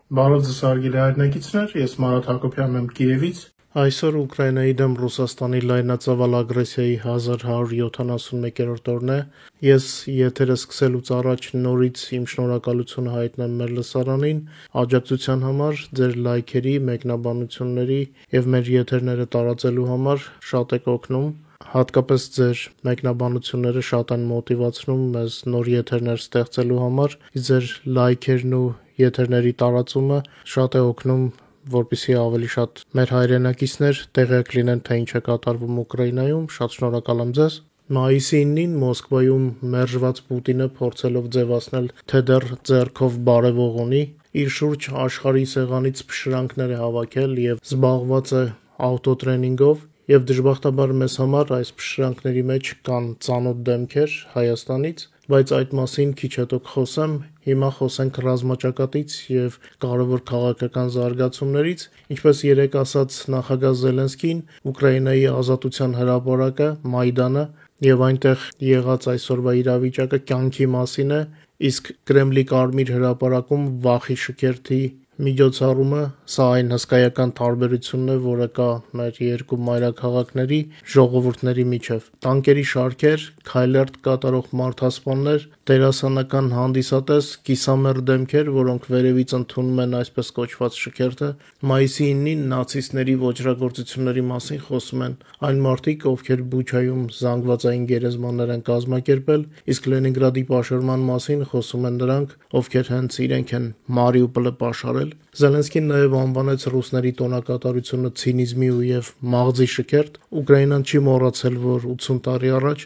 Բարև ձեզ հարգելի հայրենակիցներ, ես Մարատ Հակոբյանն եմ Կիևից։ Այսօր Ուկրաինայի դեմ Ռուսաստանի լայնածավալ ագրեսիայի 1171-րդ օրն է։ Ես եթերը սկսելուց առաջ նորից իմ շնորհակալությունը հայտնեմ մեր լսարանին աջակցության համար, ձեր լայքերի, մեկնաբանությունների եւ մեր եթերները տարածելու համար շատ եք օգնում։ Հատկապես ձեր մեկնաբանությունները շատ են մոտիվացնում մեզ նոր եթերներ ստեղծելու համար, ձեր լայքերն ու եթերների տարածումը շատ է օգնում, որպեսզի ավելի շատ մեր հայրենակիցներ տեղյակ լինեն, թե ինչ է կատարվում Ուկրաինայում։ Շատ շնորհակալ եմ ձեզ։ Մայիսի 9-ին Մոսկվայում մերժված Պուտինը փորձելով ձևացնել, թե դեռ ձեռքով բարևող ունի, իր շուրջ աշխարհի սեղանից փշրանքներ է հավաքել եւ զբաղված է ավտոտրենինգով, եւ դժբախտաբար մեզ համար այս փշրանքների մեջ կան ծանոթ դեմքեր Հայաստանից, բայց այդ մասին քիչ հետո կխոսեմ։ Հիմա խոսենք ռազմաճակատից եւ կարևոր քաղաքական զարգացումներից, ինչպես երեկ ասաց նախագահ Զելենսկին, Ուկրաինայի ազատության հրապարակը, Մայդանը եւ այնտեղ եղած այսօրվա իրավիճակը կյանքի մասին է, իսկ Կրեմլի Կարմիր հրապարակում վախի շքերթի միջոցառումը, սա այն հսկայական տարբերությունն է, որը կա մեր երկու մայրաքաղաքների ժողովուրդների միջև։ Տանկերի շարքեր, քայլերթ կատարող մարդասպաններ, դերասանական հանդիսատես, կիսամեռ դեմքեր, որոնք վերևից ընդունում են այսպես կոչված շքերթը, մայիսի 9-ին նացիստների ոճրագործությունների մասին խոսում են այն մարդիկ, ովքեր Բուչայում զանգվածային գերեզմաններ են կազմակերպել, իսկ Լենինգրադի պաշարման մասին խոսում են նրանք, ովքեր հենց իրենք են Մարիուպոլը պաշարել։ Զելենսկին նաև անվանեց ռուսների տոնակատարությունը ցինիզմի եւ մաղձի շքերթ։ Ուկրաինան չի մոռացել, որ 80 տարի առաջ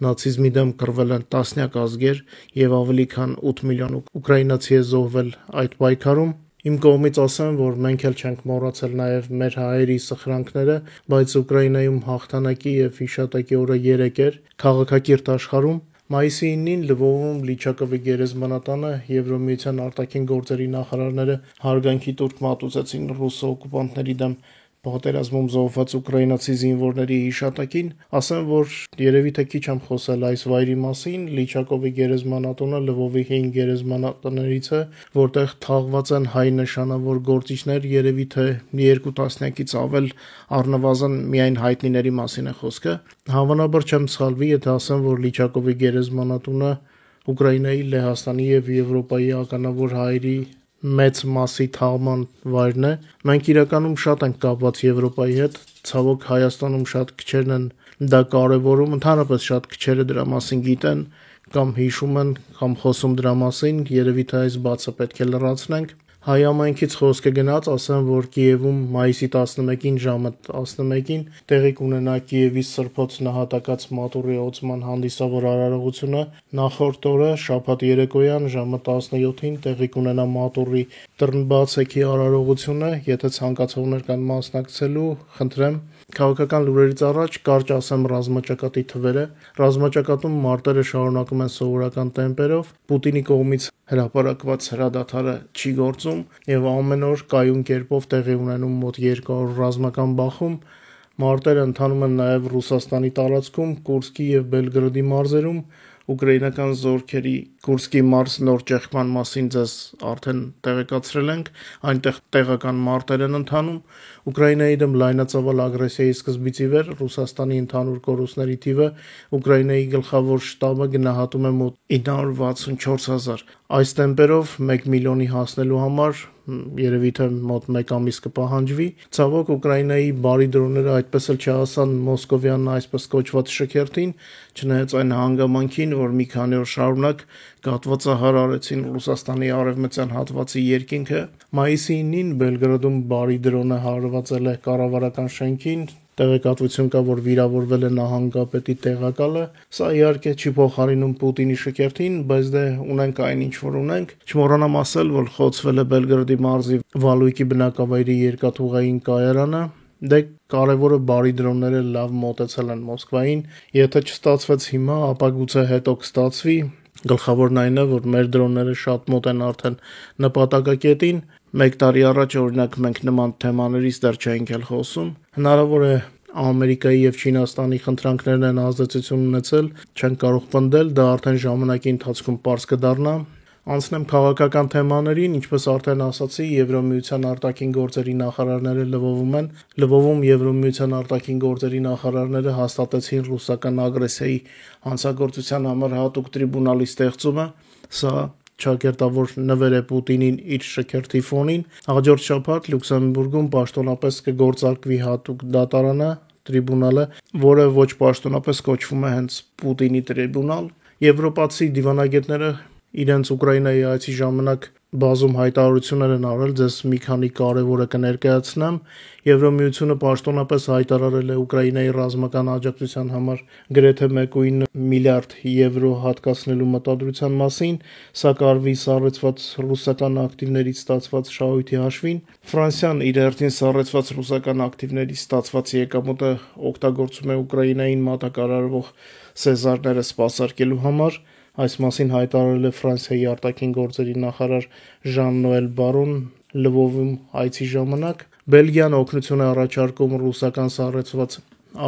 նացիզմի դեմ կռվել են տասնյակ ազգեր եւ ավելի քան 8 միլիոն ուկրաինացի է զոհվել այդ պայքարում։ Իմ կողմից ասեմ, որ մենք էլ չենք մոռացել նաև մեր հայերի սխրանքները, բայց Ուկրաինայում հաղթանակի եւ հիշատակի օրը 3 էր քաղաքակիրթ աշխարհում։ Մայիսի 9-ին Լվովում Լիչակովի գերեզմանատանը Եվրոմիության արտաքին գործերի նախարարները հարգանքի տուրք մատուցեցին ռուս օկուպանտների դեմ պատերազմում զոհված ուկրաինացի զինվորների հիշատակին։ Ասեմ, որ երևի թե քիչ եմ խոսել այս վայրի մասին, Լիչակովի գերեզմանատունը Լվովի 5 գերեզմանատներից է, որտեղ թաղված են հայ նշանավոր գործիչներ, երևի թե 2 տասնյակից ավել, առնվազն միայն հայտնիների մասին է խոսքը։ Հավանաբար չեմ սխալվի, եթե ասեմ, որ Լիչակովի գերեզմանատունը Ուկրաինայի, Լեհաստանի եւ Եվրոպայի ականավոր հայերի մեծ մասի թաղման վայրն է։ Մենք իրականում շատ ենք կապված Եվրոպայի հետ, ցավոք Հայաստանում շատ քչերն են դա կարևորում, ընդհանրապես շատ քչերը դրա մասին գիտեն կամ հիշում են կամ խոսում դրա մասին, երևի թե այս բացը պետք է լրացնենք։ Հայ ամայնքից խոսքը գնաց, ասեմ, որ Կիևում մայիսի 11-ին ժամը 11-ին տեղի կունենա Կիևի Սրբոց նահատակած մատուռի օծման հանդիսավոր արարողությունը, նախորդ օրը շաբաթ երեկոյան ժամը 17-ին տեղի կունենա մատուռի տրնբացեքի արարողությունը, եթե ցանկացողներ կան մասնակցելու, խնդրեմ։ Քաղաքական լուրերից առաջ կարճ ասեմ ռազմաճակատի թվերը։ Ռազմաճակատում մարտերը շարունակում են սովորական տեմպերով, Պուտինի կողմից հրապարակված հրադադարը չի գործում եւ ամեն օր կայուն կերպով տեղի ունենում մոտ 200 ռազմական բախում։ Մարտերը ընթանում են նաեւ Ռուսաստանի տարածքում, Կուրսկի եւ Բելգրադի մարզերում։ Ուկրաինական զորքերի Կուրսկի մարզ նոր ճեղքման մասին ձեզ արդեն տեղեկացրել ենք, այնտեղ տեղական մարտեր են ընթանում։ Ուկրաինայի դեմ լայնածավալ ագրեսիայի սկզբից ի վեր Ռուսաստանի ընդհանուր կորուստների թիվը Ուկրաինայի գլխավոր շտաբը գնահատում է մոտ 964,000։ Այս տեմպերով 1 միլիոնի հասնելու համար երևի թե մոտ 1 ամիս կպահանջվի։ Ցավոք Ուկրաինայի բարի դրոնները այդպես էլ չհասան մոսկովյան այսպես կոչված շքերթին, չնայած այն հանգամանքին, որ մի քանի օր շարունակ կատվածահար արեցին Ռուսաստանի արևմտյան հատվածի երկինքը։ Մայիսի 9-ին Բելգրադում բարի դրոնը հարվածել է կառավարական շենքին, տեղեկատվություն կա, որ վիրավորվել է նահանգապետի տեղակալը։ Սա իհարկե չի փոխարինում Պուտինի շքերթին, բայց դե ունենք այն ինչ որ ունենք։ Չմոռանամ ասել, որ խոցվել է Բելգրադի մարզի Վալույկի բնակավայրի երկաթուղային կայարանը։ Դե կարևորը բարի դրոնները լավ մոտեցել են Մոսկվային։ Եթե չստացվեց հիմա, ապա գուցե հետո կստացվի։ Գլխավորն այն է, որ մեր դրոնները շատ մոտ են արդեն նպատակակետին։ 1 տարի առաջ օրինակ մենք նման թեմաներից դեռ չէինք էլ խոսում։ Հնարավոր է Ամերիկայի եւ Չինաստանի խնդրանքներն են ազդեցություն ունեցել, չեն կարող պնդել, դա արդեն ժամանակի ընթացքում պարզ կդառնա։ Անցնեմ քաղաքական թեմաներին, ինչպես արդեն ասացի, Եվրոմիության արտաքին գործերի նախարարները լվովում են։ Լվովում Եվրոմիության արտաքին գործերի նախարարները հաստատեցին ռուսական ագրեսիայի հանցագործության համար հատուկ տրիբունալի ստեղծումը։ Սա ճակերտավոր նվեր է Պուտինին իր շքերթի ֆոնին։ Հաջորդ շաբաթ Լյուքսեմբուրգում պաշտոնապես կգործարկվի հատուկ դատարանը, տրիբունալը, որը ոչ պաշտոնապես կոչվում է հենց Պուտինի տրիբունալ։ Եվրոպացի դիվանագետները իրենց Ուկրաինայի այցի ժամանակ բազում հայտարարություններ են արել, ձեզ մի քանի կարևորը կներկայացնեմ։ Եվրոմիությունը պաշտոնապես հայտարարել է Ուկրաինայի ռազմական աջակցության համար գրեթե 1.9 միլիարդ եվրո հատկացնելու մտադրության մասին, սա կարվի սառեցված ռուսական ակտիվներից ստացված շահույթի հաշվին։ Ֆրանսիան իր հերթին սառեցված ռուսական ակտիվներից ստացված եկամուտը օգտագործում է Ուկրաինային մատակարարվող սեզարները սպասարկելու համար։ Այս մասին հայտարարել է Ֆրանսիայի արտաքին գործերի նախարար Ժան-Նոել Բարոն Լվովում այցի ժամանակ։ Բելգիան օգնություն է առաջարկում ռուսական սառեցված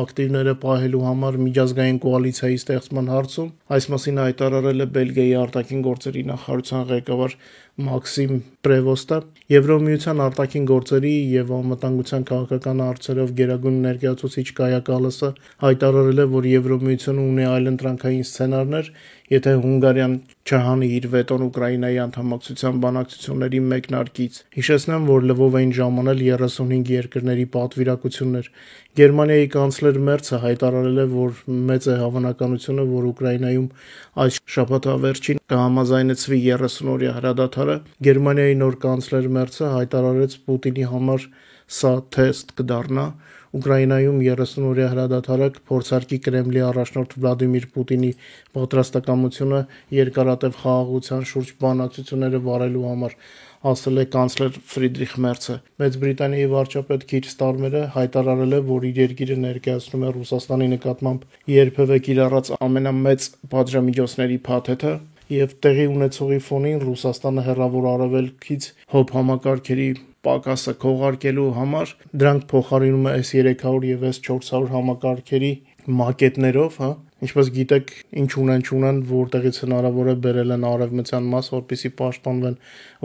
ակտիվները պահելու համար միջազգային կոալիցիայի ստեղծման հարցում։ Այս մասին հայտարարել է Բելգիայի արտաքին գործերի նախարարության ղեկավար Մաքսիմ Պրևոստը։ Եվրոմիության արտաքին գործերի եւ անվտանգության քաղաքական հարցերով գերագույն ներկայացուցիչ Կայա Կալասը հայտարարել է, որ Եվրոմիությունը ունի այլընտրանքային սցենարներ, եթե Հունգարիան չհանի իր վետոն Ուկրաինայի անդամակցության բանակցությունների մեկնարկից։ Հիշեցնեմ, որ Լվով էին ժամանել 35 երկրների պատվիրակություններ։ Գերմանիայի կանցլեր Մերցը հայտարարել է, որ մեծ է հավանականությունը, որ Ուկրաինայում այս շաբաթավերջին կհամաձայնեցվի 30-օրյա հրադադարը։ Գերմանիայի նոր կանցլեր Մերցը հայտարարեց Պուտինի համար սա թեստ կդառնա։ Ուկրաինայում 30-օրյա հրադադարը կփորձարկի Կրեմլի առաջնորդ Վլադիմիր Պուտինի պատրաստակամությունը երկարատև խաղաղության շուրջ բանակցությունները վարելու համար, ասել է կանցլեր Ֆրիդրիխ Մերցը։ Մեծ Բրիտանիայի վարչապետ Քիր Ստարմերը հայտարարել է, որ իր երկիրը ներկայացնում է Ռուսաստանի նկատմամբ երբևէ կիրառած ամենամեծ պատժամիջոցների փաթեթը եւ տեղի ունեցողի ֆոնին Ռուսաստանը հեռավոր արևելքից հոբ համակարգերի պակասը քողարկելու համար դրանք փոխարինում է S300 եւ S400 համակարգերի մակետներով, Ինչպես գիտեք, ինչ ունեն, որտեղից հնարավոր է բերել են արևմտյան մաս, որպեսզի պաշտպանվեն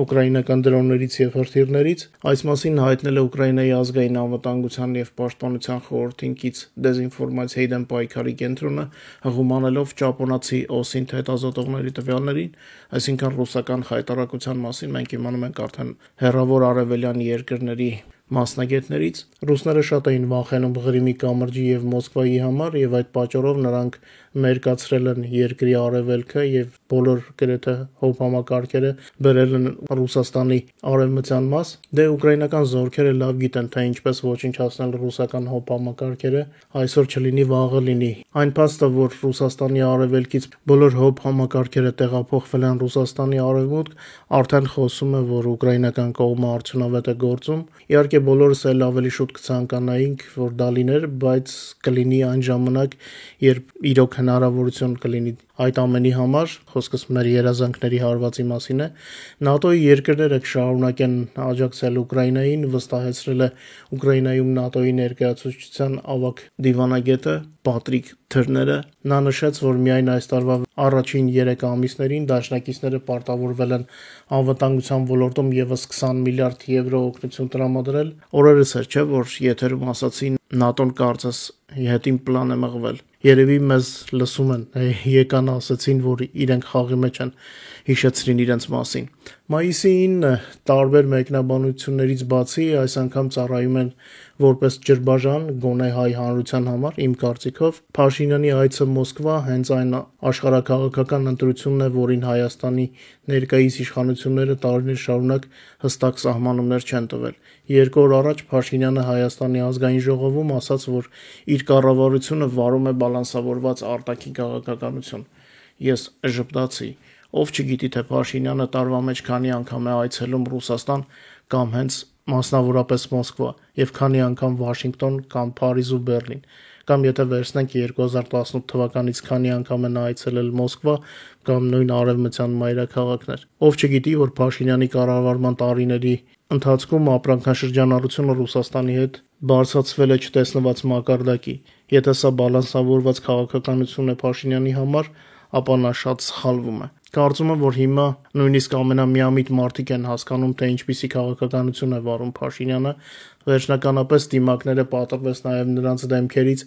ուկրաինական դրոններից եւ հրթիռներից։ Այս մասին հայտնել է Ուկրաինայի ազգային անվտանգության եւ պաշտպանության խորհրդին կից դեզինֆորմացիայի դեմ պայքարի կենտրոնը, հղումանելով ճապոնացի Օսինթ հետազոտողների տվյալներին, այսինքն ռուսական հայտարարության մասին մենք իմանում ենք արդեն հեռավոր արևելյան երկրների մասնագետներից։ Ռուսները շատ էին վախենում Ղրիմի կամրջի եւ Մոսկվայի համար եւ այդ պատճառով նրանք մերկացրել են երկրի արևելքը եւ բոլոր գրեթե հոբ համակարգերը բերել են Ռուսաստանի արևմտյան մաս։ Դե ուկրաինական զորքերը լավ գիտեն, թե ինչպես ոչնչացնել ռուսական հոբ համակարգերը, այսօր չլինի վաղը լինի։ Այն փաստը, որ Ռուսաստանի արևելքից բոլոր հոբ համակարգերը տեղափոխվել են Ռուսաստանի արևմուտք, արդեն խոսում է, որ ուկրաինական կողմը արդյունավետ է գործում։ Իհարկե բոլորս էլ ավելի շուտ կցանկանայինք, որ դա լիներ, բայց կլինի այն ժամանակ, երբ իրոք հնարավորություն կլինի այդ ամենի համար, խոսքս մեր երազանքների հարվածի մասին է, ՆԱՏՕ-ի երկրները կշարունակեն աջակցել Ուկրաինային, վստահեցրել է Ուկրաինայում ՆԱՏՕ-ի ներկայացուցչության ավագ դիվանագետը Պատրիկ Թրները։ Նա նշեց, որ միայն այս տարվա առաջին 3 ամիսներին դաշնակիցները պարտավորվել են անվտանգության ոլորտում եւս 20 միլիարդ եվրո օգնություն տրամադրել։ Օրերս էր, չէ՞, որ եթերում ասացին ՆԱՏՕ-ն կարծես հետին պլան է մղվել։ Երևի մեզ լսում են, եկան ասացին, որ իրենք խաղի մեջ են, հիշեցրին իրենց մասին։ Մայիսի 9-ը տարբեր մեկնաբանություններից բացի այս անգամ ծառայում են որպես ջրբաժան գոնե հայ հանրության համար, իմ կարծիքով, Փաշինյանի այցը Մոսկվա հենց այն աշխարհաքաղաքական ընտրությունն է, որին Հայաստանի ներկայիս իշխանությունները տարիներ շարունակ հստակ սահմանումներ չեն տվել։ 2 օր առաջ Փաշինյանը Հայաստանի ազգային ժողովում ասաց, որ իր կառավարությունը վարում է բալանսավորված արտաքին քաղաքականություն։ Ես ժպտացի։ Ով չգիտի, թե Փաշինյանը տարվա մեջ քանի անգամ է այցելում Ռուսաստան կամ հենց մասնավորապես Մոսկվա եւ քանի անգամ Վաշինգտոն կամ Փարիզ ու Բեռլին, կամ եթե վերցնենք 2018 թվականից քանի անգամ են այցելել Մոսկվա կամ նույն արևմտյան մայրաքաղաքներ։ Ով չգիտի, որ Փաշինյանի կառավարման տարիների ընթացքում ապրանքաշրջանառությունը Ռուսաստանի հետ բարձրացվել է չտեսնված մակարդակի։ Եթե սա բալանսավորված քաղաքականություն է Փաշինյանի համար, ապա նա շատ սխալվում է։ Կարծում եմ, որ հիմա նույնիսկ ամենամիամիտ մարդիկ են հասկանում, թե ինչպիսի քաղաքականություն է վարում Փաշինյանը, վերջնականապես դիմակները պատրվեց նաև նրանց դեմքերից,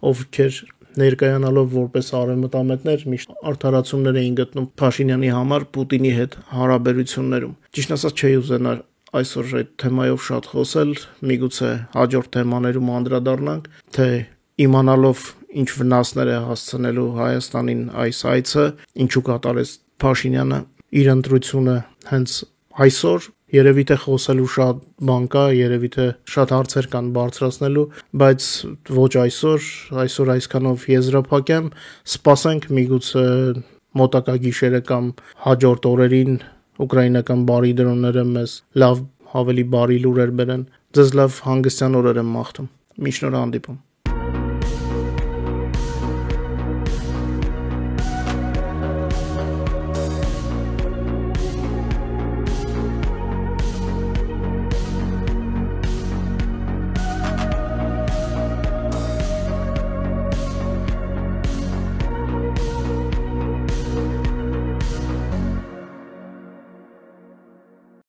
ովքեր ներկայանալով որպես արևմտամետներ միշտ արդարացումներ էին գտնում Փաշինյանի համար Պուտինի հետ հարաբերություններում։ Ճիշտ ասած չի ուզենա այսօր այդ թեմայով շատ խոսել, միգուցե հաջորդ թեմաներում անդրադառնանք, թե իմանալով ինչ վնասներ է հասցնելու Հայաստանին այս այցը, ինչու կատարեց Փաշինյանը իր ընտրությունը հենց այսօր, երևի թե խոսելու շատ բան կա, երևի թե շատ հարցեր կան բարձրացնելու, բայց ոչ այսօր այսքանով եզրափակեմ, սպասենք միգուցե մոտակա գիշերը կամ հաջորդ օրերին ուկրաինական բարի դրոնները մեզ լավ ավելի բարի լուրեր բերեն։ Ձեզ լավ հանգստյան օրեր եմ մաղթում։ Մինչ նոր հանդիպում։